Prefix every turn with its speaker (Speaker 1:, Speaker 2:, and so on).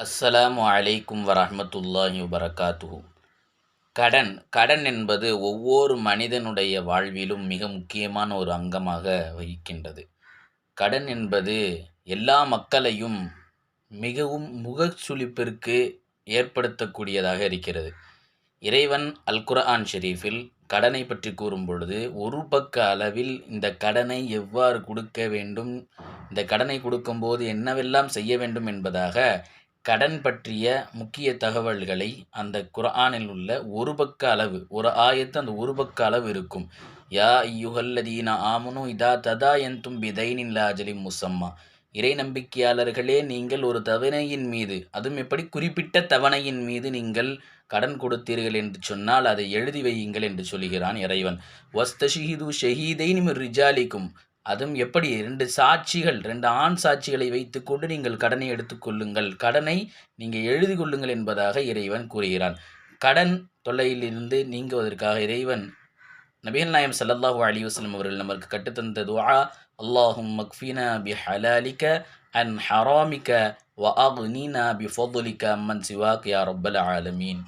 Speaker 1: அஸ்ஸலாமு அலைக்கும் வரஹ்மத்துல்லாஹி வபரகாத்துஹு. கடன் என்பது ஒவ்வொரு மனிதனுடைய வாழ்விலும் மிக முக்கியமான ஒரு அங்கமாக வகிக்கின்றது. கடன் என்பது எல்லா மக்களையும் மிகவும் முகச்சுளிப்பிற்கு ஏற்படுத்தக்கூடியதாக இருக்கிறது. இறைவன் அல் குர்ஆன் ஷெரீஃபில் கடனை பற்றி கூறும்பொழுது, ஒரு பக்க அளவில் இந்த கடனை எவ்வாறு கொடுக்க வேண்டும், இந்த கடனை கொடுக்கும்போது என்னவெல்லாம் செய்ய வேண்டும் என்பதாக கடன் பற்றிய முக்கிய தகவல்களை அந்த குர்ஆனில் உள்ள ஒரு பக்க அளவு, ஒரு ஆயத்து அந்த ஒரு பக்க அளவு இருக்கும். யா அய்யுஹல்லதீன ஆமனு இதா ததாயன்தும் பிதைனின் இலா அஜலின் முஸம்மா. இறை நம்பிக்கையாளர்களே, நீங்கள் ஒரு தவணையின் மீது, அதுவும் எப்படி குறிப்பிட்ட தவணையின் மீது நீங்கள் கடன் கொடுத்தீர்கள் என்று சொன்னால் அதை எழுதி வையுங்கள் என்று சொல்கிறான் இறைவன். வஸ்தஷிஹிது ஷஹீதைனி மிர் ரிஜாலிக்கும். அதுவும் எப்படி 2 சாட்சிகள், 2 ஆண் சாட்சிகளை வைத்துக்கொண்டு நீங்கள் கடனை எடுத்துக்கொள்ளுங்கள். கடனை நீங்கள் எழுதி கொள்ளுங்கள் என்பதாக இறைவன் கூறுகிறான். கடன் தொல்லையிலிருந்து நீங்குவதற்காக இறைவன் நபிகள் நாயகம் ஸல்லல்லாஹு அலைஹி வஸல்லம் அவர்கள் நமக்கு கற்றுத்தந்த துஆ, அல்லாஹும்ம க்ஃபினா பிஹலாலிக அன் ஹராமிக வ அக்னினா பிஃபضலிக அம்மன் சிவாக் யா ரப்பல் ஆலமீன்.